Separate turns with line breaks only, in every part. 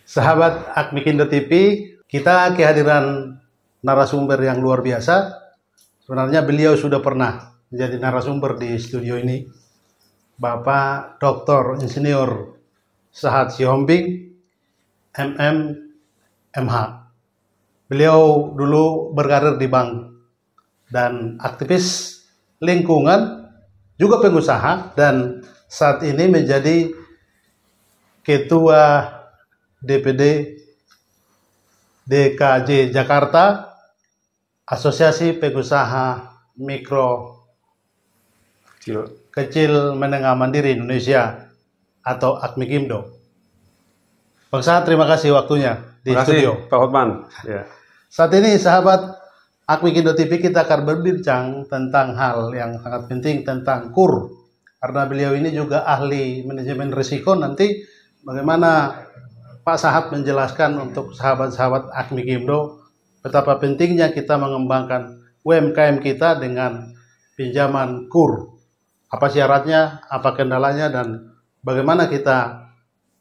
Sahabat Akmikindo TV, kita kehadiran narasumber yang luar biasa. Sebenarnya beliau sudah pernah menjadi narasumber di studio ini. Bapak Dr. Insinyur Sahat Sihombing, MM, MH. Beliau dulu berkarir di bank dan aktivis lingkungan, juga pengusaha, dan saat ini menjadi Ketua DPD DKJ Jakarta, Asosiasi Pengusaha Mikro Kecil Menengah Mandiri Indonesia atau Akmikindo. Bang Sahat, terima kasih waktunya di studio.
Pak Hotman. Ya.
Saat ini sahabat Akmikindo TV, kita akan berbincang tentang hal yang sangat penting tentang KUR. Karena beliau ini juga ahli manajemen risiko. Nanti bagaimana Pak Sahat menjelaskan untuk sahabat-sahabat Akmikindo betapa pentingnya kita mengembangkan UMKM kita dengan pinjaman KUR. Apa syaratnya, apa kendalanya, dan bagaimana kita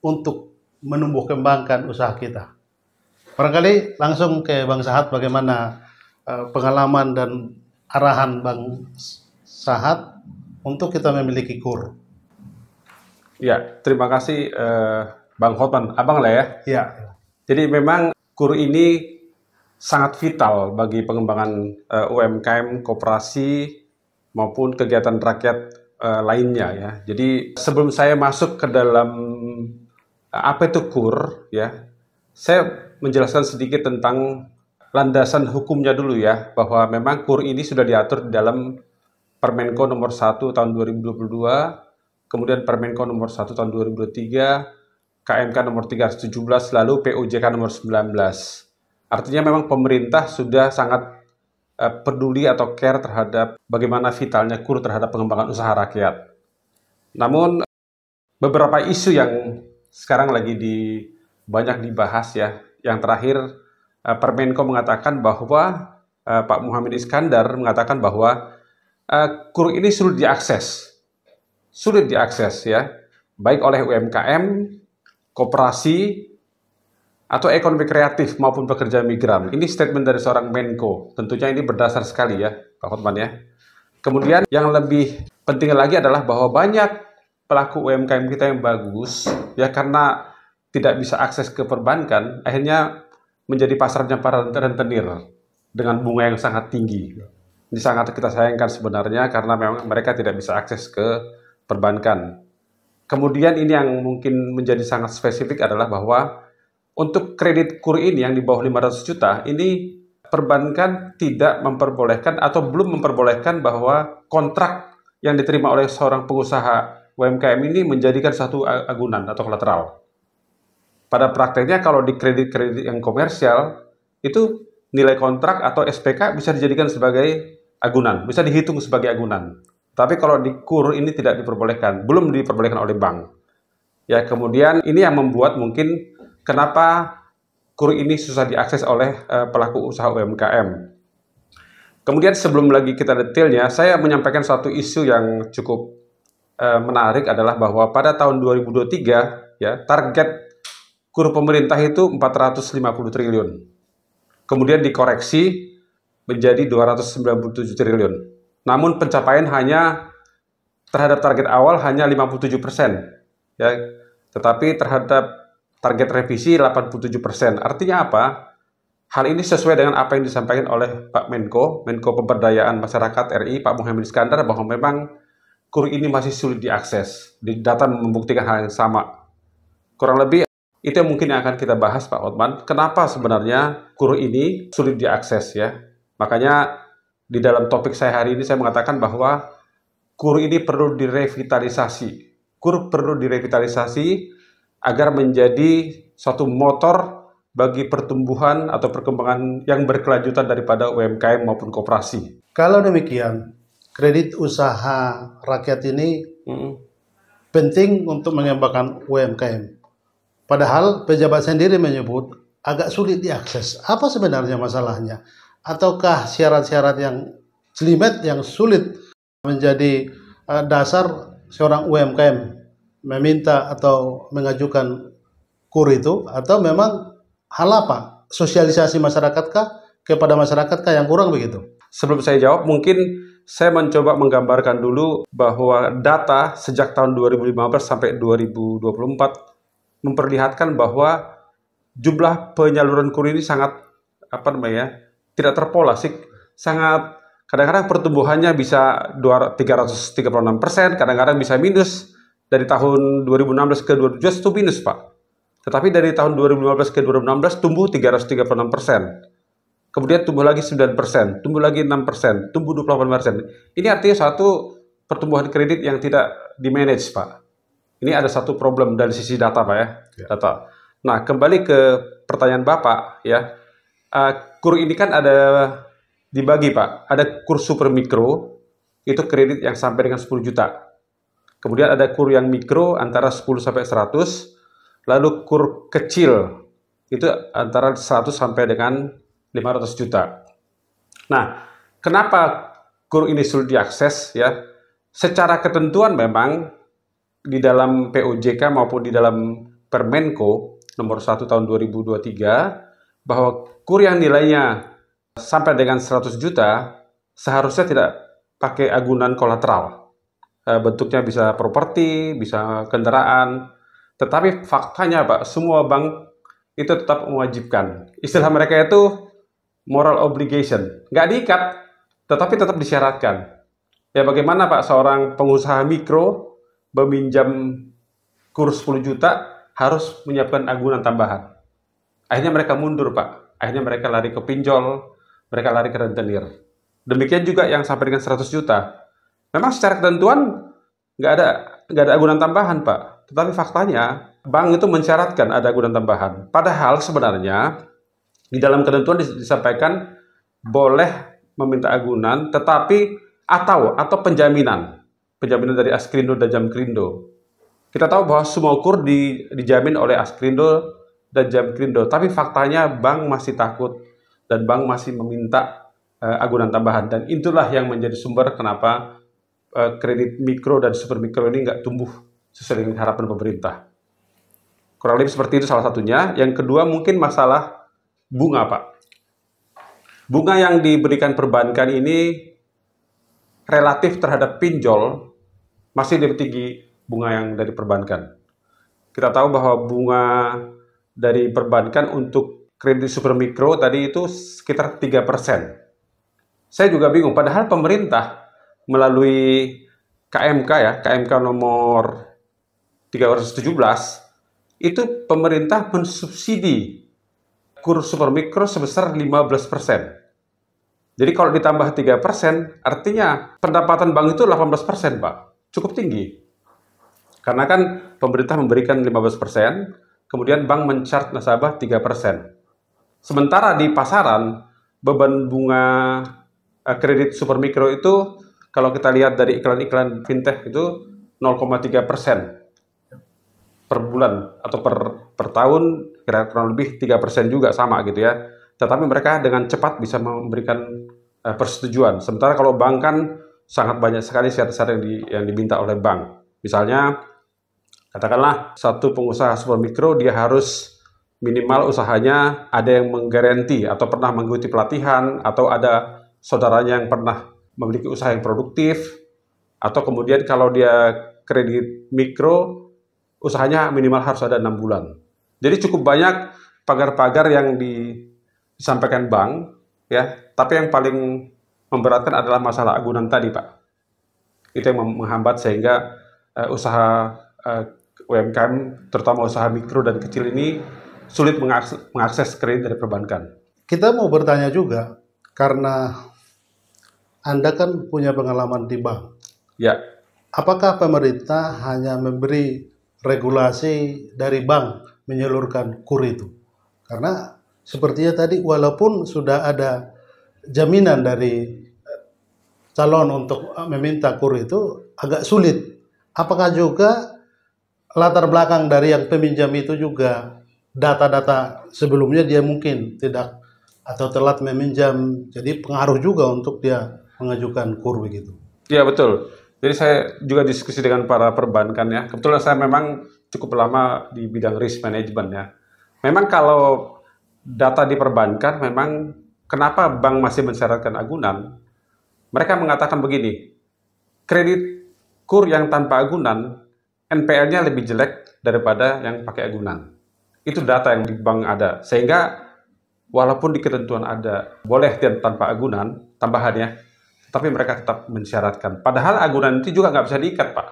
untuk menumbuh kembangkan usaha kita. Barangkali langsung ke Bang Sahat, bagaimana pengalaman dan arahan Bang Sahat untuk kita memiliki KUR.
Ya, terima kasih Bang Hotman, abang lah ya.
Ya.
Jadi memang KUR ini sangat vital bagi pengembangan UMKM, koperasi maupun kegiatan rakyat lainnya ya. Jadi sebelum saya masuk ke dalam apa itu KUR ya, saya menjelaskan sedikit tentang landasan hukumnya dulu ya, bahwa memang KUR ini sudah diatur di dalam Permenko nomor 1 tahun 2022, kemudian Permenko nomor 1 tahun 2023, KMK nomor 317, lalu POJK nomor 19. Artinya memang pemerintah sudah sangat peduli atau care terhadap bagaimana vitalnya KUR terhadap pengembangan usaha rakyat. Namun beberapa isu yang sekarang lagi banyak dibahas ya. Yang terakhir Permenko mengatakan bahwa Pak Muhammad Iskandar mengatakan bahwa KUR ini sulit diakses ya, baik oleh UMKM, koperasi, atau ekonomi kreatif maupun pekerja migran. Ini statement dari seorang Menko. Tentunya ini berdasar sekali ya, Pak Hotman ya. Kemudian yang lebih penting lagi adalah bahwa banyak pelaku UMKM kita yang bagus, ya karena tidak bisa akses ke perbankan, akhirnya menjadi pasarnya para rentenir dengan bunga yang sangat tinggi. Ini sangat kita sayangkan sebenarnya karena memang mereka tidak bisa akses ke perbankan. Kemudian ini yang mungkin menjadi sangat spesifik adalah bahwa untuk kredit KUR ini yang di bawah 500 juta, ini perbankan tidak memperbolehkan atau belum memperbolehkan bahwa kontrak yang diterima oleh seorang pengusaha UMKM ini menjadikan satu agunan atau kolateral. Pada prakteknya kalau di kredit-kredit yang komersial, itu nilai kontrak atau SPK bisa dijadikan sebagai agunan, bisa dihitung sebagai agunan. Tapi kalau di KUR ini tidak diperbolehkan, belum diperbolehkan oleh bank. Ya, kemudian ini yang membuat mungkin kenapa KUR ini susah diakses oleh pelaku usaha UMKM. Kemudian sebelum lagi kita detailnya, saya menyampaikan satu isu yang cukup menarik adalah bahwa pada tahun 2023 ya, target KUR pemerintah itu 450 triliun. Kemudian dikoreksi menjadi 297 triliun. Namun pencapaian hanya terhadap target awal hanya 57%. Ya, tetapi terhadap target revisi 87%. Artinya apa? Hal ini sesuai dengan apa yang disampaikan oleh Pak Menko Pemberdayaan Masyarakat RI, Pak Muhammad Iskandar, bahwa memang KUR ini masih sulit diakses. Data membuktikan hal yang sama. Kurang lebih itu yang mungkin akan kita bahas, Pak Hotman. Kenapa sebenarnya KUR ini sulit diakses ya? Makanya di dalam topik saya hari ini saya mengatakan bahwa KUR ini perlu direvitalisasi. KUR perlu direvitalisasi agar menjadi suatu motor bagi pertumbuhan atau perkembangan yang berkelanjutan daripada UMKM maupun koperasi.
Kalau demikian, kredit usaha rakyat ini penting untuk mengembangkan UMKM. Padahal pejabat sendiri menyebut agak sulit diakses. Apa sebenarnya masalahnya? Ataukah syarat-syarat yang jelimet, yang sulit menjadi dasar seorang UMKM meminta atau mengajukan kur itu, atau memang hal apa? Sosialisasi masyarakatkah kepada masyarakatKah yang kurang begitu?
Sebelum saya jawab, mungkin saya mencoba menggambarkan dulu bahwa data sejak tahun 2015 sampai 2024 memperlihatkan bahwa jumlah penyaluran kur ini sangat tidak terpola sih, sangat kadang-kadang pertumbuhannya bisa 336%, kadang-kadang bisa minus. Dari tahun 2016 ke 2017 itu minus, Pak. Tetapi dari tahun 2015 ke 2016 tumbuh 336%. Kemudian tumbuh lagi 9%, tumbuh lagi 6%, tumbuh 28%. Ini artinya satu pertumbuhan kredit yang tidak di-manage, Pak. Ini ada satu problem dari sisi data, Pak ya. Data. Nah, kembali ke pertanyaan Bapak ya. Kur ini kan ada dibagi, Pak. Ada kur super mikro, itu kredit yang sampai dengan 10 juta. Kemudian ada kur yang mikro antara 10 sampai 100, lalu kur kecil itu antara 100 sampai dengan 500 juta. Nah, kenapa kur ini sulit diakses ya? Secara ketentuan memang di dalam POJK maupun di dalam Permenko nomor 1 tahun 2023 bahwa kur yang nilainya sampai dengan 100 juta seharusnya tidak pakai agunan kolateral. Bentuknya bisa properti, bisa kendaraan. Tetapi faktanya Pak, semua bank itu tetap mewajibkan. Istilah mereka itu moral obligation, nggak diikat, tetapi tetap disyaratkan. Ya bagaimana Pak seorang pengusaha mikro meminjam kur 10 juta harus menyiapkan agunan tambahan. Akhirnya mereka mundur Pak, akhirnya mereka lari ke pinjol, mereka lari ke rentenir. Demikian juga yang sampai dengan 100 juta. Memang secara ketentuan nggak ada agunan tambahan Pak, tetapi faktanya bank itu mensyaratkan ada agunan tambahan. Padahal sebenarnya di dalam ketentuan disampaikan boleh meminta agunan, tetapi atau penjaminan dari Askrindo dan Jamkrindo. Kita tahu bahwa semua kur dijamin oleh Askrindo dan Jamkrindo, tapi faktanya bank masih takut dan bank masih meminta agunan tambahan, dan itulah yang menjadi sumber kenapa kredit mikro dan super mikro ini nggak tumbuh sesuai dengan harapan pemerintah. Kurang lebih seperti itu salah satunya. Yang kedua mungkin masalah bunga, Pak. Bunga yang diberikan perbankan ini relatif terhadap pinjol masih lebih tinggi bunga yang dari perbankan. Kita tahu bahwa bunga dari perbankan untuk kredit super mikro tadi itu sekitar 3%. Saya juga bingung, padahal pemerintah melalui KMK ya, KMK nomor 317, itu pemerintah mensubsidi kur super mikro sebesar 15%. Jadi kalau ditambah 3%, artinya pendapatan bank itu 18%, Pak. Cukup tinggi. Karena kan pemerintah memberikan 15%, kemudian bank men-charge nasabah 3%. Sementara di pasaran, beban bunga kredit super mikro itu, kalau kita lihat dari iklan-iklan fintech itu 0,3% per bulan atau per tahun, kira-kira lebih 3% juga sama gitu ya. Tetapi mereka dengan cepat bisa memberikan persetujuan. Sementara kalau bank kan sangat banyak sekali syarat-syarat yang diminta oleh bank. Misalnya, katakanlah satu pengusaha super mikro dia harus minimal usahanya ada yang menggaranti atau pernah mengikuti pelatihan, atau ada saudaranya yang pernah memiliki usaha yang produktif, atau kemudian kalau dia kredit mikro, usahanya minimal harus ada 6 bulan. Jadi cukup banyak pagar-pagar yang disampaikan bank, ya. Tapi yang paling memberatkan adalah masalah agunan tadi, Pak. Itu yang menghambat sehingga usaha UMKM, terutama usaha mikro dan kecil ini sulit mengakses kredit dari perbankan.
Kita mau bertanya juga, karena Anda kan punya pengalaman di bank.
Ya.
Apakah pemerintah hanya memberi regulasi dari bank menyalurkan kur itu? Karena sepertinya tadi walaupun sudah ada jaminan dari calon untuk meminta kur itu agak sulit. Apakah juga latar belakang dari yang peminjam itu juga data-data sebelumnya dia mungkin tidak atau telat meminjam, jadi pengaruh juga untuk dia mengajukan kur begitu?
Iya betul. Jadi saya juga diskusi dengan para perbankan ya. Kebetulan saya memang cukup lama di bidang risk management ya. Memang kalau data diperbankan, memang kenapa bank masih mensyaratkan agunan? Mereka mengatakan begini, kredit KUR yang tanpa agunan, NPL-nya lebih jelek daripada yang pakai agunan. Itu data yang di bank ada. Sehingga walaupun di ketentuan ada boleh tanpa agunan, tambahannya, tapi mereka tetap mensyaratkan. Padahal agunan itu juga nggak bisa diikat, Pak.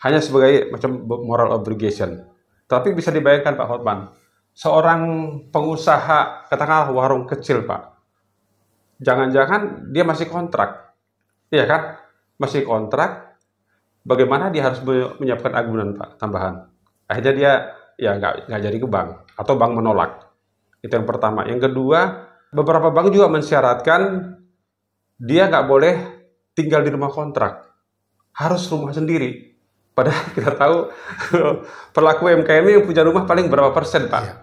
Hanya sebagai macam moral obligation. Tapi bisa dibayangkan, Pak Hotman, seorang pengusaha, katakanlah warung kecil, Pak. Jangan-jangan dia masih kontrak. Iya kan? Masih kontrak. Bagaimana dia harus menyiapkan agunan, Pak, tambahan. Akhirnya dia ya nggak jadi ke bank. Atau bank menolak. Itu yang pertama. Yang kedua, beberapa bank juga mensyaratkan dia nggak boleh tinggal di rumah kontrak. Harus rumah sendiri. Padahal kita tahu pelaku UMKM yang punya rumah paling berapa persen, Pak? Iya.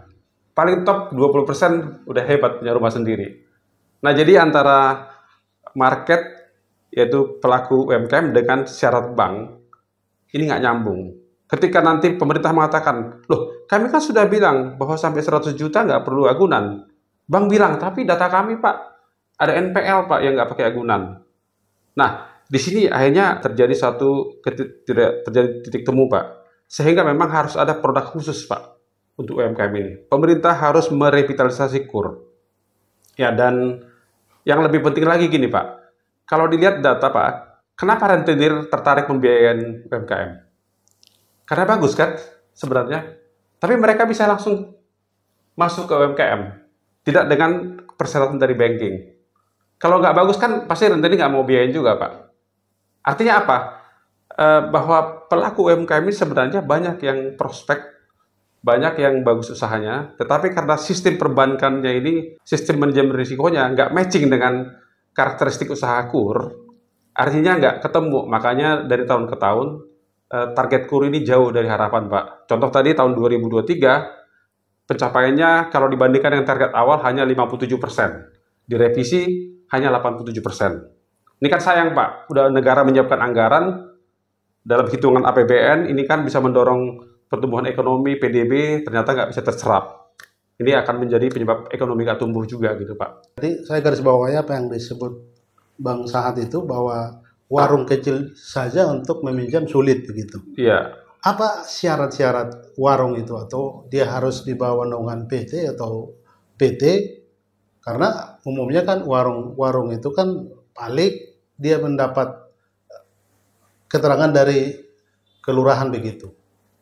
Paling top 20% udah hebat punya rumah sendiri. Nah, jadi antara market, yaitu pelaku UMKM dengan syarat bank, ini nggak nyambung. Ketika nanti pemerintah mengatakan, loh, kami kan sudah bilang bahwa sampai 100 juta nggak perlu agunan. Bank bilang, tapi data kami, Pak, ada NPL, Pak, yang nggak pakai agunan. Nah, di sini akhirnya terjadi titik temu, Pak. Sehingga memang harus ada produk khusus, Pak, untuk UMKM ini. Pemerintah harus merevitalisasi KUR. Ya, dan yang lebih penting lagi gini, Pak. Kalau dilihat data, Pak, kenapa rentenir tertarik membiayakan UMKM? Karena bagus kan sebenarnya. Tapi mereka bisa langsung masuk ke UMKM. Tidak dengan persyaratan dari banking. Kalau nggak bagus kan pasti rentenir nggak mau biayain juga, Pak. Artinya apa? Bahwa pelaku UMKM ini sebenarnya banyak yang prospek, banyak yang bagus usahanya, tetapi karena sistem perbankannya ini, sistem manajemen risikonya nggak matching dengan karakteristik usaha KUR, artinya nggak ketemu. Makanya dari tahun ke tahun, target KUR ini jauh dari harapan, Pak. Contoh tadi tahun 2023, pencapaiannya kalau dibandingkan dengan target awal hanya 57%. Direvisi hanya 87%. Ini kan sayang, Pak. Udah negara menyiapkan anggaran dalam hitungan APBN, ini kan bisa mendorong pertumbuhan ekonomi, PDB, ternyata nggak bisa terserap. Ini akan menjadi penyebab ekonomi nggak tumbuh juga gitu, Pak.
Jadi saya garis bawahi apa yang disebut Bang Sahat itu, bahwa warung kecil saja untuk meminjam sulit begitu.
Iya.
Apa syarat-syarat warung itu? Atau dia harus di bawah naungan PT atau PT? Karena umumnya kan warung itu kan paling dia mendapat keterangan dari kelurahan begitu.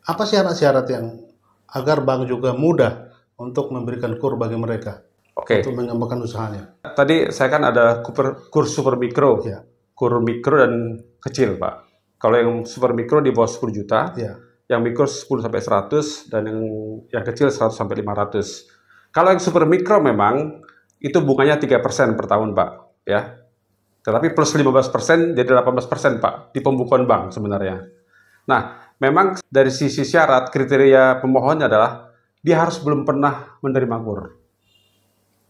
Apa syarat-syarat yang agar bank juga mudah untuk memberikan KUR bagi mereka?
Oke.
Untuk mengembangkan usahanya.
Tadi saya kan ada KUR super mikro,
ya.
KUR mikro dan kecil, Pak. Kalau yang super mikro di bawah 10 juta,
ya.
Yang mikro 10 sampai 100 dan yang kecil 100 sampai 500. Kalau yang super mikro memang itu bunganya 3% per tahun, Pak, ya. Tetapi plus 15% jadi 18%, Pak, di pembukuan bank sebenarnya. Nah, memang dari sisi syarat, kriteria pemohonnya adalah dia harus belum pernah menerima KUR.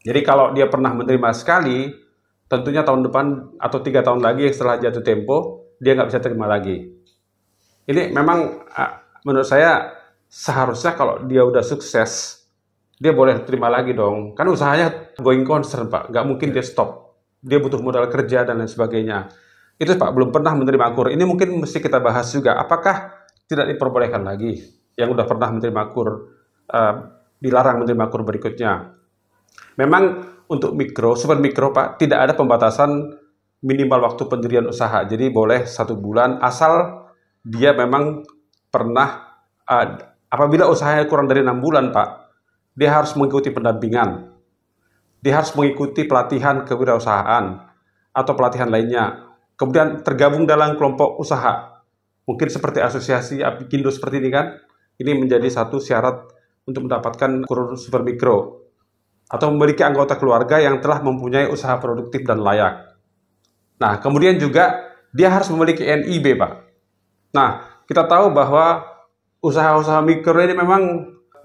Jadi kalau dia pernah menerima sekali, tentunya tahun depan atau 3 tahun lagi setelah jatuh tempo, dia nggak bisa terima lagi. Ini memang menurut saya seharusnya kalau dia udah sukses, dia boleh terima lagi dong. Kan usahanya going concern, Pak. Nggak mungkin dia stop. Dia butuh modal kerja dan lain sebagainya. Itu, Pak, belum pernah menerima KUR. Ini mungkin mesti kita bahas juga. Apakah tidak diperbolehkan lagi yang udah pernah menerima KUR, dilarang menerima KUR berikutnya? Memang untuk mikro, super mikro, Pak, tidak ada pembatasan minimal waktu pendirian usaha. Jadi boleh 1 bulan, asal dia memang pernah, apabila usahanya kurang dari 6 bulan, Pak, dia harus mengikuti pendampingan. Dia harus mengikuti pelatihan kewirausahaan atau pelatihan lainnya. Kemudian tergabung dalam kelompok usaha. Mungkin seperti asosiasi Apikindo seperti ini kan. Ini menjadi satu syarat untuk mendapatkan KUR super mikro. Atau memiliki anggota keluarga yang telah mempunyai usaha produktif dan layak. Nah, kemudian juga dia harus memiliki NIB, Pak. Nah, kita tahu bahwa usaha-usaha mikro ini memang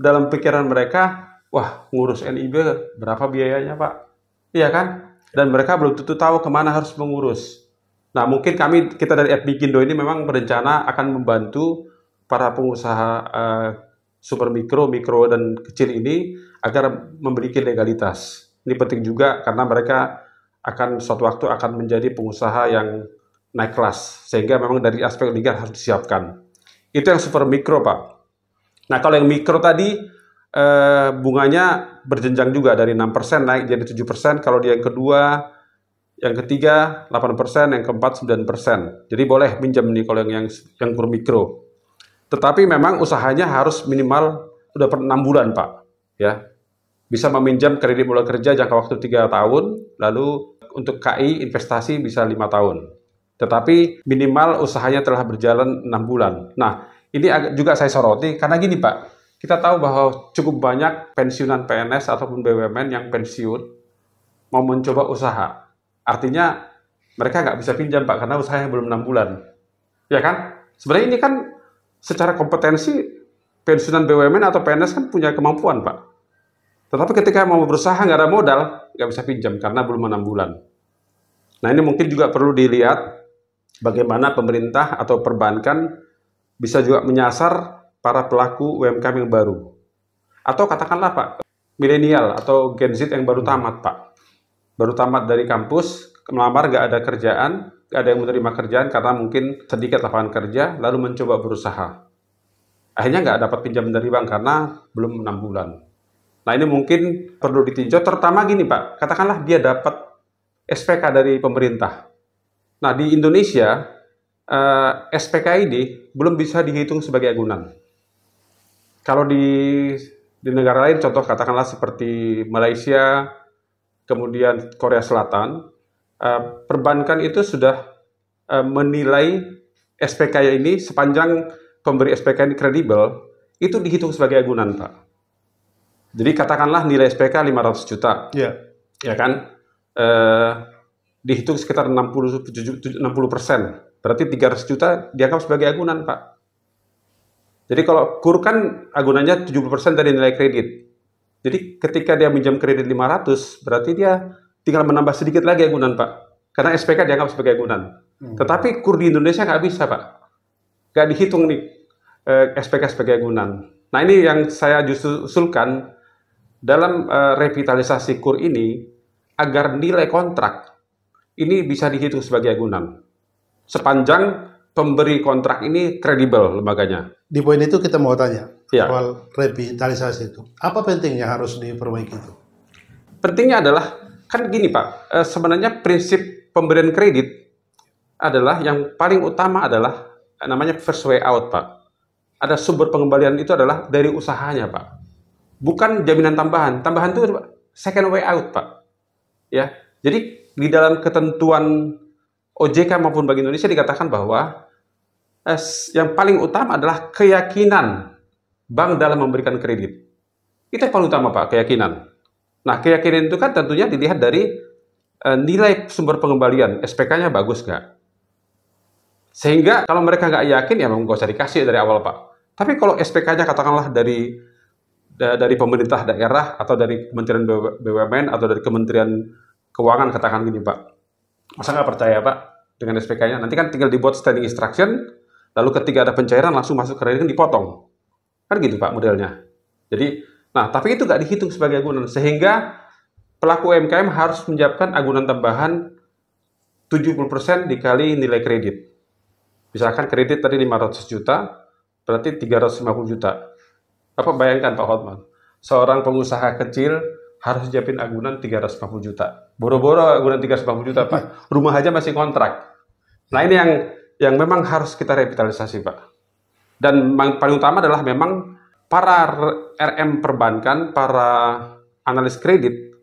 dalam pikiran mereka, wah, ngurus NIB berapa biayanya, Pak? Iya kan? Dan mereka belum tentu tahu kemana harus mengurus. Nah, mungkin kita dari Apikindo ini memang berencana akan membantu para pengusaha super mikro, mikro dan kecil ini agar memiliki legalitas. Ini penting juga karena mereka akan suatu waktu akan menjadi pengusaha yang naik kelas, sehingga memang dari aspek legal harus disiapkan. Itu yang super mikro, Pak. Nah, kalau yang mikro tadi bunganya berjenjang juga dari 6% naik jadi 7%, kalau dia yang kedua, yang ketiga 8%, yang keempat 9%. Jadi boleh pinjam nih kalau yang super mikro. Tetapi memang usahanya harus minimal udah per 6 bulan, Pak. Ya. Bisa meminjam kredit modal kerja jangka waktu 3 tahun, lalu untuk KI investasi bisa 5 tahun. Tetapi minimal usahanya telah berjalan 6 bulan. Nah, ini juga saya soroti karena gini, Pak. Kita tahu bahwa cukup banyak pensiunan PNS ataupun BUMN yang pensiun mau mencoba usaha. Artinya mereka nggak bisa pinjam, Pak, karena usahanya belum 6 bulan. Ya kan? Sebenarnya ini kan secara kompetensi pensiunan BUMN atau PNS kan punya kemampuan, Pak. Tetapi ketika mau berusaha nggak ada modal, nggak bisa pinjam karena belum 6 bulan. Nah, ini mungkin juga perlu dilihat bagaimana pemerintah atau perbankan bisa juga menyasar para pelaku UMKM yang baru. Atau katakanlah, Pak, milenial atau Gen Z yang baru tamat, Pak. Baru tamat dari kampus, melamar nggak ada kerjaan, nggak ada yang menerima kerjaan karena mungkin sedikit lapangan kerja, lalu mencoba berusaha. Akhirnya nggak dapat pinjam dari bank karena belum 6 bulan. Nah, ini mungkin perlu ditinjau, terutama gini, Pak, katakanlah dia dapat SPK dari pemerintah. Nah, di Indonesia, SPK ini belum bisa dihitung sebagai agunan. Kalau di negara lain, contoh katakanlah seperti Malaysia, kemudian Korea Selatan, perbankan itu sudah menilai SPK ini sepanjang pemberi SPK ini kredibel, itu dihitung sebagai agunan, Pak. Jadi katakanlah nilai SPK 500 juta, ya kan? Dihitung sekitar 60%, berarti 300 juta dianggap sebagai agunan, Pak. Jadi kalau KUR kan agunannya 70% dari nilai kredit. Jadi ketika dia minjam kredit 500, berarti dia tinggal menambah sedikit lagi agunan, Pak. Karena SPK dianggap sebagai agunan. Tetapi KUR di Indonesia nggak bisa, Pak. Nggak dihitung nih SPK sebagai agunan. Nah, ini yang saya justru usulkan dalam revitalisasi KUR ini, agar nilai kontrak ini bisa dihitung sebagai agunan. Sepanjang pemberi kontrak ini kredibel lembaganya.
Di poin itu kita mau tanya
Ya.
soal revitalisasi itu. Apa pentingnya harus diperbaiki itu?
Pentingnya adalah, kan gini, Pak, sebenarnya prinsip pemberian kredit adalah yang paling utama adalah namanya first way out, Pak. Ada sumber pengembalian itu adalah dari usahanya, Pak. Bukan jaminan tambahan. Tambahan itu second way out, Pak. Ya. Jadi di dalam ketentuan OJK maupun Bank Indonesia dikatakan bahwa yang paling utama adalah keyakinan bank dalam memberikan kredit. Itu yang paling utama, Pak, keyakinan. Nah, keyakinan itu kan tentunya dilihat dari nilai sumber pengembalian, SPK-nya bagus nggak? Sehingga kalau mereka nggak yakin, ya memang nggak usah dikasih dari awal, Pak. Tapi kalau SPK-nya katakanlah dari pemerintah daerah atau dari Kementerian BUMN atau dari Kementerian Keuangan, katakan gini, Pak. Masa nggak percaya, Pak, dengan SPK-nya? Nanti kan tinggal dibuat standing instruction, lalu ketika ada pencairan langsung masuk ke rekening dipotong. Kan gitu, Pak, modelnya. Jadi, nah, tapi itu nggak dihitung sebagai agunan. Sehingga pelaku UMKM harus menyiapkan agunan tambahan 70% dikali nilai kredit. Misalkan kredit tadi 500 juta, berarti 350 juta. Bapak bayangkan, Pak Hotman, seorang pengusaha kecil harus siapin agunan 350 juta. Boro-boro agunan 350 juta, Pak. Rumah aja masih kontrak. Nah, ini yang memang harus kita revitalisasi, Pak. Dan yang paling utama adalah memang para RM perbankan, para analis kredit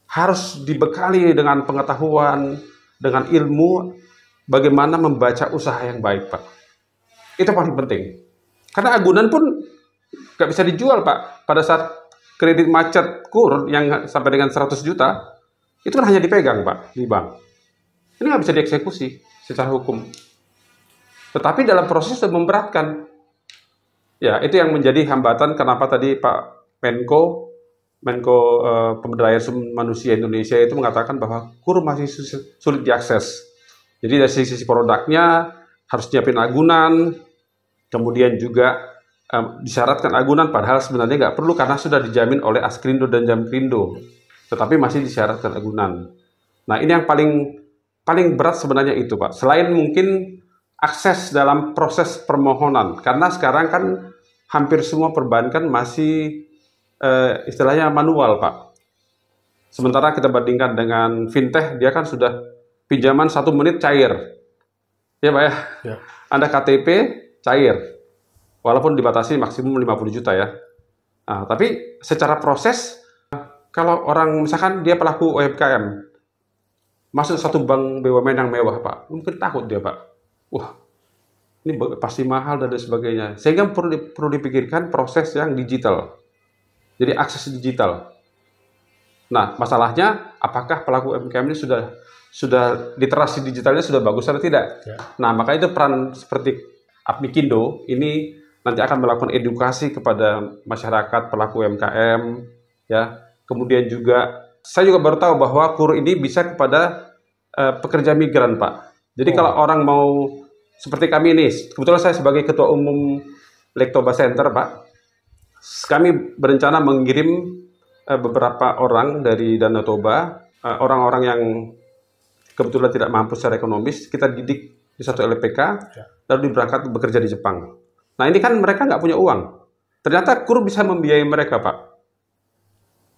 harus dibekali dengan pengetahuan, dengan ilmu bagaimana membaca usaha yang baik, Pak. Itu paling penting. Karena agunan pun nggak bisa dijual, Pak. Pada saat kredit macet KUR yang sampai dengan 100 juta, itu kan hanya dipegang, Pak, di bank. Ini nggak bisa dieksekusi secara hukum. Tetapi dalam proses sudah memberatkan. Ya, itu yang menjadi hambatan kenapa tadi Pak Menko Pemberdayaan Sumber Manusia Indonesia itu mengatakan bahwa KUR masih sulit diakses. Jadi dari sisi produknya harus nyiapin agunan, kemudian juga disyaratkan agunan, padahal sebenarnya nggak perlu karena sudah dijamin oleh Askrindo dan Jamkrindo, tetapi masih disyaratkan agunan. Nah, ini yang paling berat sebenarnya itu, Pak. Selain mungkin akses dalam proses permohonan, karena sekarang kan hampir semua perbankan masih istilahnya manual, Pak. Sementara kita bandingkan dengan fintech, dia kan sudah pinjaman 1 menit cair, ya Pak ya.
Ya.
Anda KTP cair. Walaupun dibatasi maksimum 50 juta ya. Nah, tapi secara proses, kalau orang misalkan dia pelaku UMKM, masuk satu bank BUMN yang mewah Pak, mungkin takut dia Pak. Wah, ini pasti mahal dan sebagainya. Sehingga perlu dipikirkan proses yang digital. Jadi akses digital. Nah, masalahnya apakah pelaku UMKM ini sudah literasi digitalnya sudah bagus atau tidak?
Ya.
Nah, maka itu peran seperti Apmikindo ini nanti akan melakukan edukasi kepada masyarakat pelaku UMKM, ya. Kemudian juga saya juga baru tahu bahwa KUR ini bisa kepada pekerja migran, Pak. Jadi kalau orang mau seperti kami ini, kebetulan saya sebagai ketua umum Lektoba Center, Pak, kami berencana mengirim beberapa orang dari Danau Toba, orang-orang yang kebetulan tidak mampu secara ekonomis, kita didik di satu LPK, lalu diberangkat bekerja di Jepang. Nah, ini kan mereka nggak punya uang. Ternyata KUR bisa membiayai mereka, Pak.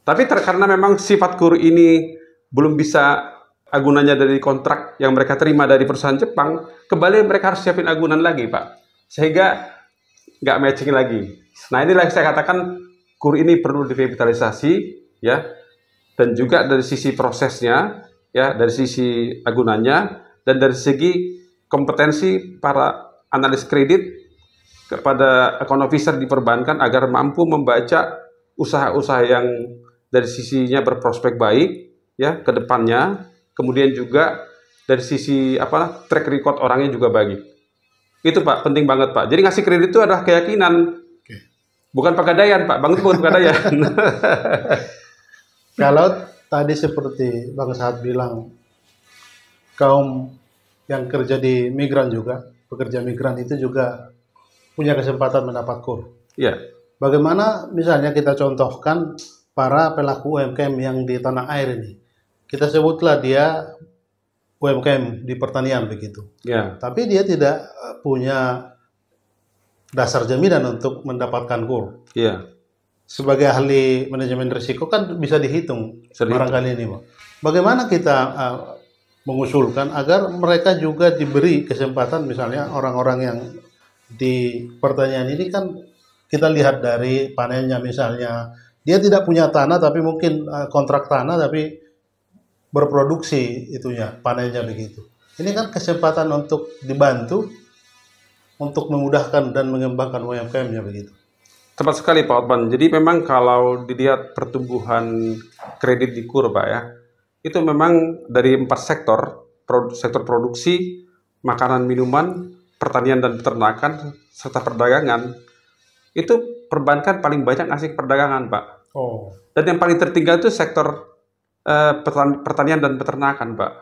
Tapi karena memang sifat KUR ini belum bisa agunannya dari kontrak yang mereka terima dari perusahaan Jepang, kembali mereka harus siapin agunan lagi, Pak. Sehingga nggak matching lagi. Nah, inilah yang saya katakan KUR ini perlu direvitalisasi, ya. Dan juga dari sisi prosesnya, ya, dari sisi agunannya, dan dari segi kompetensi para analis kredit kepada account officer di perbankan agar mampu membaca usaha-usaha yang dari sisinya berprospek baik ya ke depannya, kemudian juga dari sisi track record orangnya juga baik. Itu Pak, penting banget Pak. Jadi ngasih kredit itu adalah keyakinan, bukan pegadaian Pak. Bank itu bukan pegadaian.
Kalau tadi seperti Bang Sahat bilang, kaum yang kerja di migran juga, pekerja migran itu juga punya kesempatan mendapat KUR.
Iya.
Bagaimana misalnya kita contohkan para pelaku UMKM yang di tanah air ini. Kita sebutlah dia UMKM di pertanian begitu.
Ya.
Tapi dia tidak punya dasar jaminan untuk mendapatkan KUR.
Iya.
Sebagai ahli manajemen risiko kan bisa dihitung barangkali ini, Pak. Bagaimana kita mengusulkan agar mereka juga diberi kesempatan, misalnya orang-orang yang di pertanian ini kan kita lihat dari panennya, misalnya dia tidak punya tanah tapi mungkin kontrak tanah tapi berproduksi itunya panennya begitu. Ini kan kesempatan untuk dibantu untuk memudahkan dan mengembangkan UMKM-nya begitu.
Tepat sekali Pak Otman. Jadi memang kalau dilihat pertumbuhan kredit di KUR Pak ya, itu memang dari 4 sektor, sektor produksi, makanan minuman, pertanian dan peternakan, serta perdagangan, itu perbankan paling banyak ngasih perdagangan, Pak.
Oh.
Dan yang paling tertinggal itu sektor pertanian dan peternakan, Pak.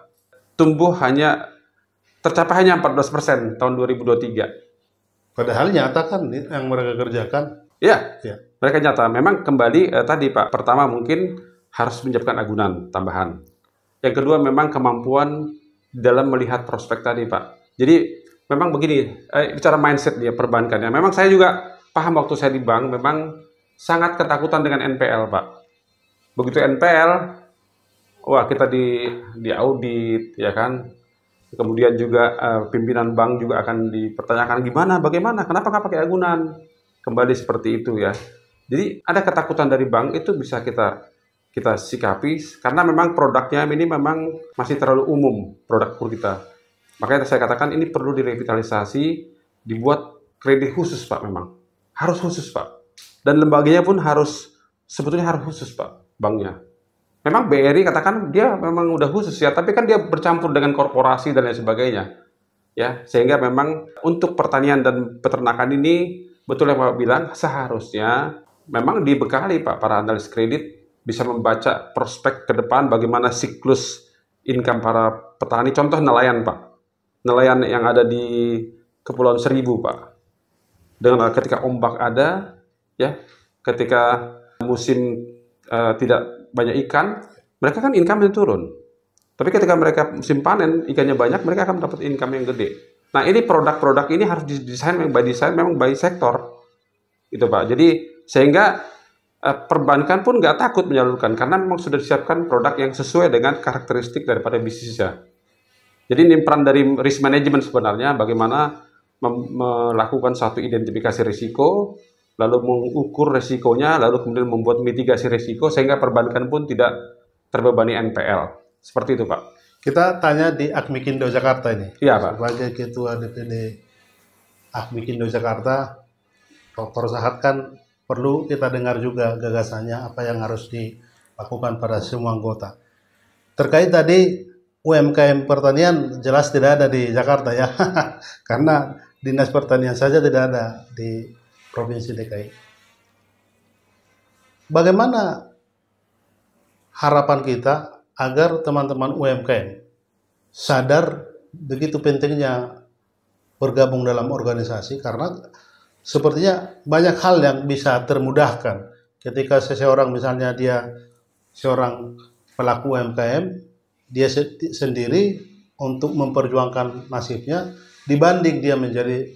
Tercapai hanya 14% tahun 2023.
Padahal nyata kan yang mereka kerjakan.
Ya,
mereka
nyata. Memang kembali tadi, Pak. Pertama mungkin harus menyiapkan agunan tambahan. Yang kedua memang kemampuan dalam melihat prospek tadi, Pak. Jadi memang begini, bicara mindset dia perbankannya. Memang saya juga paham waktu saya di bank, memang sangat ketakutan dengan NPL, Pak. Begitu NPL, wah kita di audit, ya kan. Kemudian juga pimpinan bank juga akan dipertanyakan bagaimana, kenapa nggak pakai agunan? Kembali seperti itu ya. Jadi ada ketakutan dari bank itu bisa kita sikapi karena memang produknya ini memang masih terlalu umum produk KUR kita. Makanya saya katakan ini perlu direvitalisasi, dibuat kredit khusus Pak memang. Harus khusus Pak. Dan lembaganya pun sebetulnya harus khusus Pak, banknya. Memang BRI katakan dia memang udah khusus ya, tapi kan dia bercampur dengan korporasi dan lain sebagainya. Ya, sehingga memang untuk pertanian dan peternakan ini, betul yang Pak bilang, seharusnya memang dibekali Pak, para analis kredit bisa membaca prospek ke depan bagaimana siklus income para petani. Contoh nelayan Pak. Nelayan yang ada di Kepulauan Seribu, Pak. Dengan ketika ombak ada, ya, ketika musim tidak banyak ikan, mereka kan income-nya turun. Tapi ketika mereka musim panen, ikannya banyak, mereka akan dapat income yang gede. Nah, ini produk-produk ini harus didesain memang by sektor, gitu Pak. Jadi sehingga perbankan pun nggak takut menyalurkan karena memang sudah disiapkan produk yang sesuai dengan karakteristik daripada bisnisnya. Jadi ini peran dari risk management sebenarnya, bagaimana melakukan satu identifikasi risiko, lalu mengukur risikonya, lalu kemudian membuat mitigasi risiko sehingga perbankan pun tidak terbebani NPL. Seperti itu Pak.
Kita tanya di Akmikindo Jakarta ini.
Iya Pak.
Sebagai Ketua DPD Akmikindo Jakarta, Dr. Sahat kan perlu kita dengar juga gagasannya apa yang harus dilakukan pada semua anggota. Terkait tadi UMKM pertanian jelas tidak ada di Jakarta ya, karena Dinas Pertanian saja tidak ada di Provinsi DKI. Bagaimana harapan kita agar teman-teman UMKM sadar begitu pentingnya bergabung dalam organisasi, karena sepertinya banyak hal yang bisa termudahkan ketika seseorang, misalnya dia seorang pelaku UMKM, dia sendiri untuk memperjuangkan nasibnya dibanding dia menjadi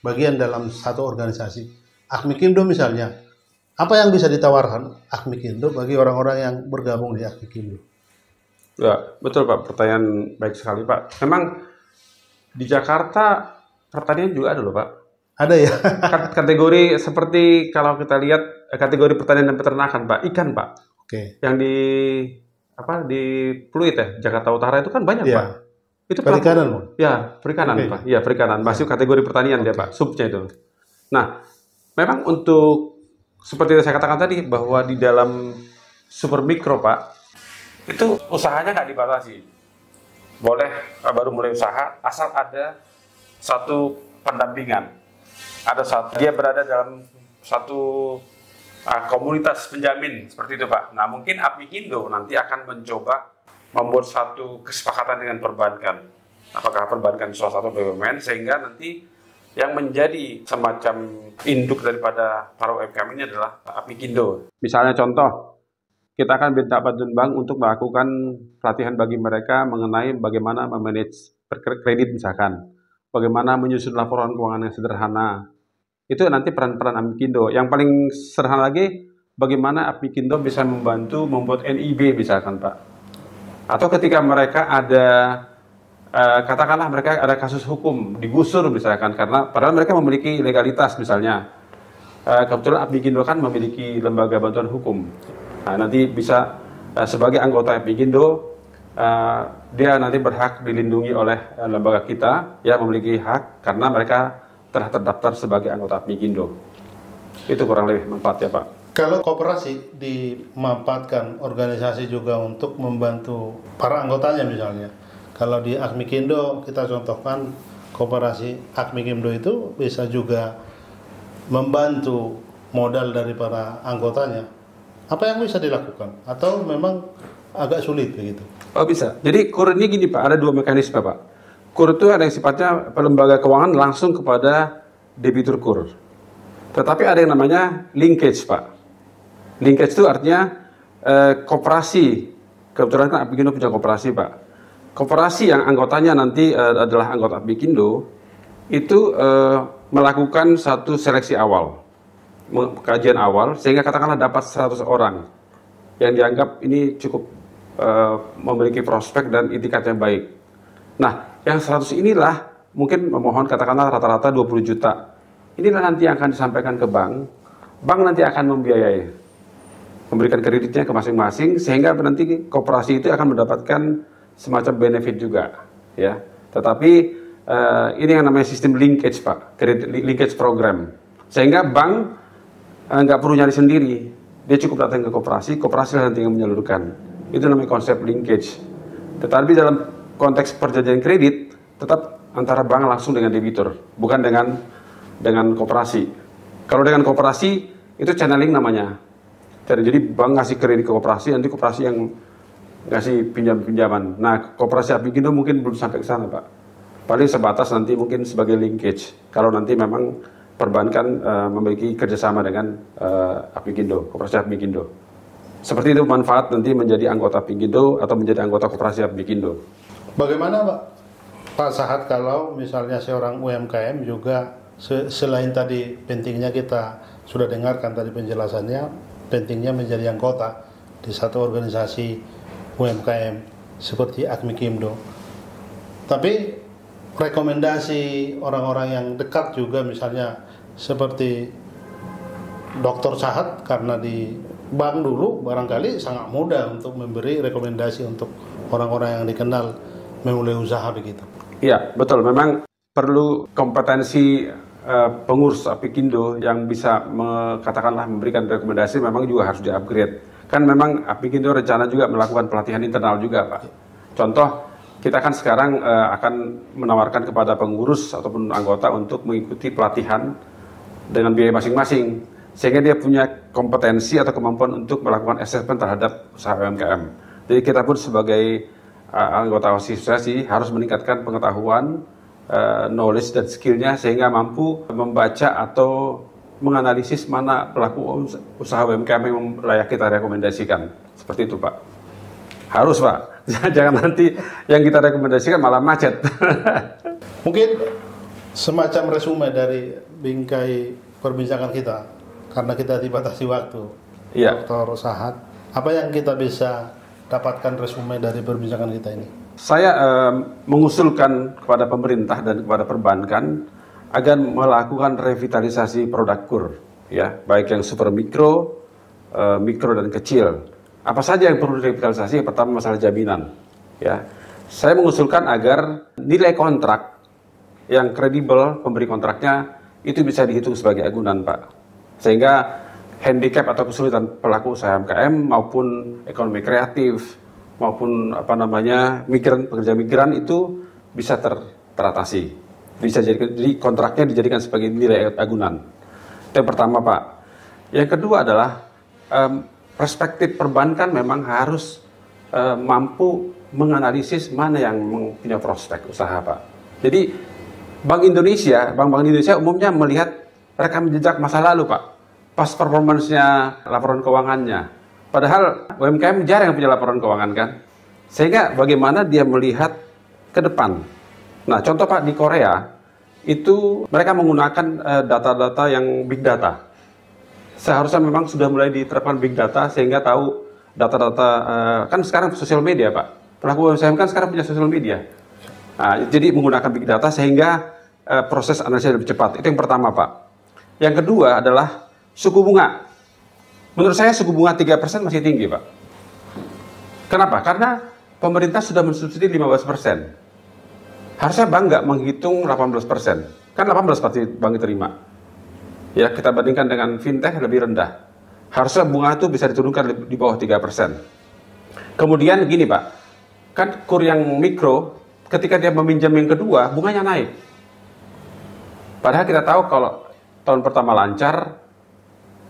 bagian dalam satu organisasi. Akmikindo misalnya, apa yang bisa ditawarkan Akmikindo bagi orang-orang yang bergabung di Akmikindo?
Ya, betul Pak, pertanyaan baik sekali Pak. Memang di Jakarta pertanian juga ada loh Pak.
Ada ya?
Kategori seperti kalau kita lihat kategori pertanian dan peternakan Pak, ikan Pak.
Oke.
Yang di Pluit ya, Jakarta Utara itu kan banyak
Ya.
Pak. Itu
Perikanan, Bang?
Ya, perikanan Pak. Ya, perikanan. Masuk kategori pertanian dia Pak, subnya itu. Nah, memang untuk seperti yang saya katakan tadi bahwa di dalam super mikro Pak, itu usahanya nggak dibatasi. Boleh baru mulai usaha asal ada satu pendampingan. Dia berada dalam satu komunitas penjamin seperti itu Pak. Nah, mungkin Akmikindo nanti akan mencoba membuat satu kesepakatan dengan perbankan. Apakah perbankan salah satu BUMN, sehingga nanti yang menjadi semacam induk daripada para UMKM ini adalah Akmikindo. Misalnya contoh, kita akan minta bantuan bank untuk melakukan pelatihan bagi mereka mengenai bagaimana memanage kredit misalkan, bagaimana menyusun laporan keuangan yang sederhana. Itu nanti peran-peran Akmikindo. Yang paling sederhana lagi, bagaimana Akmikindo bisa membantu membuat NIB misalkan Pak. Atau ketika mereka ada, katakanlah mereka ada kasus hukum, digusur misalkan, karena padahal mereka memiliki legalitas misalnya. Kebetulan Akmikindo kan memiliki lembaga bantuan hukum. Nah, nanti bisa sebagai anggota Akmikindo, dia nanti berhak dilindungi oleh lembaga kita, ya memiliki hak karena mereka telah terdaftar sebagai anggota Akmikindo. Itu kurang lebih manfaatnya Pak.
Kalau koperasi dimanfaatkan organisasi juga untuk membantu para anggotanya misalnya. Kalau di Akmikindo kita contohkan koperasi Akmikindo itu bisa juga membantu modal dari para anggotanya. Apa yang bisa dilakukan? Atau memang agak sulit begitu?
Oh bisa. Jadi KUR ini gini Pak, ada dua mekanisme Pak. KUR itu ada yang sifatnya lembaga keuangan langsung kepada debitur KUR. Tetapi ada yang namanya linkage Pak. Linkage itu artinya koperasi. Kebetulan kan Akmikindo punya koperasi Pak. Koperasi yang anggotanya nanti adalah anggota Akmikindo itu melakukan satu seleksi awal, kajian awal, sehingga katakanlah dapat 100 orang yang dianggap ini cukup memiliki prospek dan itikat yang baik. Nah, yang 100 inilah mungkin memohon katakanlah rata-rata 20 juta. Inilah nanti yang akan disampaikan ke bank. Bank nanti akan membiayai, memberikan kreditnya ke masing-masing, sehingga nanti koperasi itu akan mendapatkan semacam benefit juga, ya. Tetapi ini yang namanya sistem linkage Pak, kredit linkage program, sehingga bank nggak perlu nyari sendiri, dia cukup datang ke koperasi nanti yang menyalurkan. Itu namanya konsep linkage. Tetapi dalam konteks perjanjian kredit tetap antara bank langsung dengan debitur, bukan dengan koperasi. Kalau dengan koperasi itu channeling namanya. Jadi bank ngasih kredit ke koperasi, nanti koperasi yang ngasih pinjaman. Nah, koperasi Akmikindo mungkin belum sampai ke sana Pak. Paling sebatas nanti mungkin sebagai linkage. Kalau nanti memang perbankan memiliki kerjasama dengan Apikindo, Koperasi Apikindo. Seperti itu manfaat nanti menjadi anggota Apikindo atau menjadi anggota Koperasi Apikindo.
Bagaimana Pak Sahat kalau misalnya seorang UMKM juga selain tadi pentingnya kita sudah dengarkan tadi penjelasannya, pentingnya menjadi anggota di satu organisasi UMKM seperti Apikindo. Tapi rekomendasi orang-orang yang dekat juga misalnya seperti Dr. Sahat, karena di bank dulu barangkali sangat mudah untuk memberi rekomendasi untuk orang-orang yang dikenal memulai usaha begitu.
Iya, betul. Memang perlu kompetensi pengurus Apikindo yang bisa katakanlah memberikan rekomendasi, memang juga harus di-upgrade. Kan memang Apikindo rencana juga melakukan pelatihan internal juga, Pak. Contoh, kita kan sekarang akan menawarkan kepada pengurus ataupun anggota untuk mengikuti pelatihan dengan biaya masing-masing, sehingga dia punya kompetensi atau kemampuan untuk melakukan assessment terhadap usaha UMKM. Jadi kita pun sebagai anggota asosiasi harus meningkatkan pengetahuan, knowledge dan skillnya sehingga mampu membaca atau menganalisis mana pelaku usaha UMKM yang layak kita rekomendasikan. Seperti itu, Pak. Harus, Pak. Jangan nanti yang kita rekomendasikan malah macet.
Mungkin semacam resume dari bingkai perbincangan kita, karena kita dibatasi waktu.
Iya.
Dr. Sahat, apa yang kita bisa dapatkan resume dari perbincangan kita ini?
Saya mengusulkan kepada pemerintah dan kepada perbankan agar melakukan revitalisasi produk KUR, ya, baik yang super mikro, mikro dan kecil. Apa saja yang perlu revitalisasi? Yang pertama masalah jaminan, ya. Saya mengusulkan agar nilai kontrak yang kredibel pemberi kontraknya itu bisa dihitung sebagai agunan, Pak. Sehingga handicap atau kesulitan pelaku usaha UMKM maupun ekonomi kreatif maupun pekerja migran itu bisa teratasi. Bisa jadi kontraknya dijadikan sebagai nilai agunan. Itu yang pertama, Pak. Yang kedua adalah perspektif perbankan memang harus mampu menganalisis mana yang punya prospek usaha, Pak. Jadi bank-bank Indonesia umumnya melihat rekam jejak masa lalu, Pak. Pas performance-nya, laporan keuangannya. Padahal UMKM jarang punya laporan keuangan, kan? Sehingga bagaimana dia melihat ke depan. Nah, contoh, Pak, di Korea itu mereka menggunakan data-data yang big data. Seharusnya memang sudah mulai diterapkan big data sehingga tahu data-data, kan sekarang sosial media, Pak. Pelaku UMKM kan sekarang punya sosial media. Nah, jadi menggunakan big data sehingga proses analisis lebih cepat. Itu yang pertama, Pak. Yang kedua adalah suku bunga. Menurut saya suku bunga 3% masih tinggi, Pak. Kenapa? Karena pemerintah sudah mensubsidi 15%. Harusnya bank nggak menghitung 18%. Kan 18 pasti bank terima. Ya, kita bandingkan dengan fintech lebih rendah. Harusnya bunga itu bisa diturunkan di bawah 3%. Kemudian gini, Pak. Kan KUR yang mikro, ketika dia meminjam yang kedua, bunganya naik. Padahal kita tahu kalau tahun pertama lancar,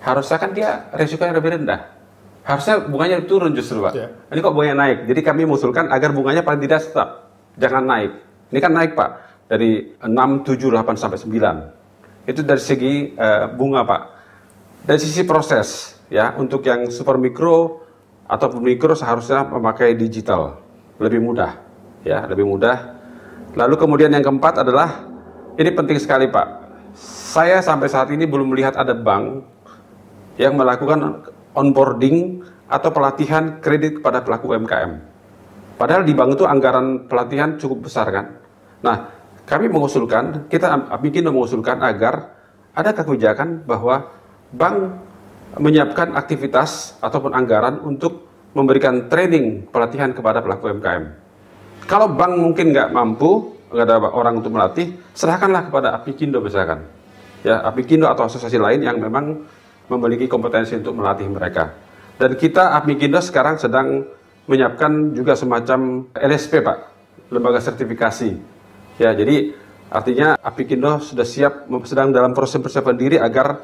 harusnya kan dia resikonya lebih rendah. Harusnya bunganya turun justru, Pak. Ya. Ini kok bunganya naik. Jadi kami mengusulkan agar bunganya paling tidak tetap, jangan naik. Ini kan naik, Pak, dari 6, 7, 8, sampai 9. Itu dari segi bunga, Pak. Dari sisi proses, ya, untuk yang super mikro ataupun mikro seharusnya memakai digital. Lebih mudah, ya, lebih mudah. Lalu kemudian yang keempat adalah, ini penting sekali, Pak. Saya sampai saat ini belum melihat ada bank yang melakukan onboarding atau pelatihan kredit kepada pelaku UMKM. Padahal di bank itu anggaran pelatihan cukup besar, kan? Nah, kami mengusulkan, Apikindo mengusulkan agar ada kebijakan bahwa bank menyiapkan aktivitas ataupun anggaran untuk memberikan training pelatihan kepada pelaku UMKM. Kalau bank mungkin nggak mampu, nggak ada orang untuk melatih, serahkanlah kepada Apikindo misalkan. Ya, Apikindo atau asosiasi lain yang memang memiliki kompetensi untuk melatih mereka. Dan kita Apikindo sekarang sedang menyiapkan juga semacam LSP, Pak, lembaga sertifikasi. Ya, jadi artinya Apikindo sudah siap, sedang dalam proses persiapan diri agar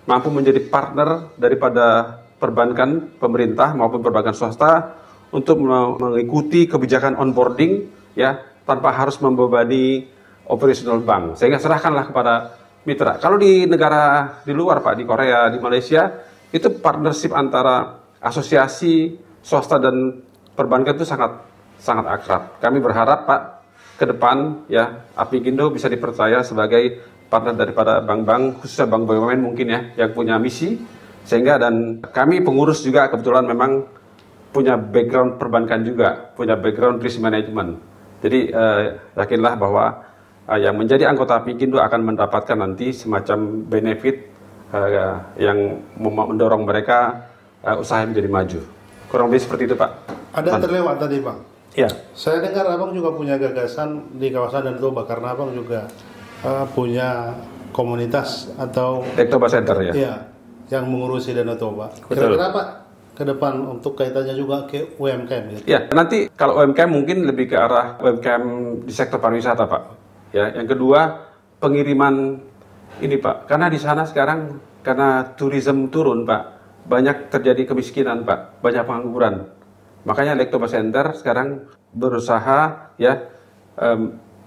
mampu menjadi partner daripada perbankan pemerintah maupun perbankan swasta untuk mengikuti kebijakan onboarding, ya, tanpa harus membebani operasional bank. Sehingga serahkanlah kepada mitra. Kalau di negara di luar Pak, di Korea, di Malaysia, itu partnership antara asosiasi swasta dan perbankan itu sangat akrab. Kami berharap Pak, ke depan ya Apikindo bisa dipercaya sebagai partner daripada bank-bank, khususnya bank BUMN mungkin ya, yang punya misi, sehingga dan kami pengurus juga kebetulan memang punya background perbankan juga, punya background risk management. Jadi yakinlah bahwa yang menjadi anggota Apikindo akan mendapatkan nanti semacam benefit yang mendorong mereka usaha menjadi maju. Kurang lebih seperti itu Pak.
Ada terlewat tadi Bang.
Ya.
Saya dengar Abang juga punya gagasan di kawasan Danau Toba karena Abang juga punya komunitas atau
Lake Toba Center ya.
Iya, yang mengurusi Danau Toba.
Betul.
Kira-kira Pak ke depan untuk kaitannya juga ke UMKM gitu.
Ya, nanti kalau UMKM mungkin lebih ke arah UMKM di sektor pariwisata, Pak. Ya, yang kedua pengiriman ini, Pak. Karena di sana sekarang karena tourism turun, Pak, banyak terjadi kemiskinan, Pak, banyak pengangguran. Makanya Lake Toba Center sekarang berusaha ya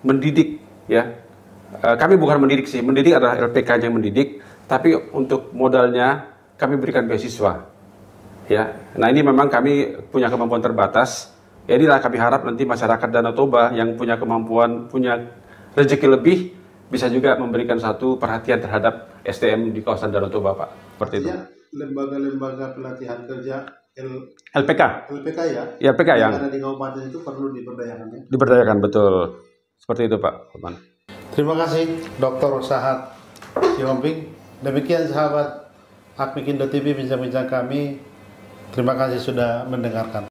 mendidik ya. Kami bukan mendidik sih, mendidik adalah LPK yang mendidik, tapi untuk modalnya kami berikan beasiswa. Ya, nah ini memang kami punya kemampuan terbatas. Ya inilah kami harap nanti masyarakat Danau Toba yang punya kemampuan, punya rezeki lebih, bisa juga memberikan satu perhatian terhadap SDM di kawasan Danau Toba, Pak. Seperti itu.
Lembaga-lembaga pelatihan kerja
LPK.
LPK ya.
Ya, LPK yang
ada di kabupaten itu perlu diberdayakan ya.
Diberdayakan betul. Seperti itu, Pak.
Terima kasih Dr. Sahat Sihombing. Demikian sahabat Apikindo TV bincang-bincang kami. Terima kasih sudah mendengarkan.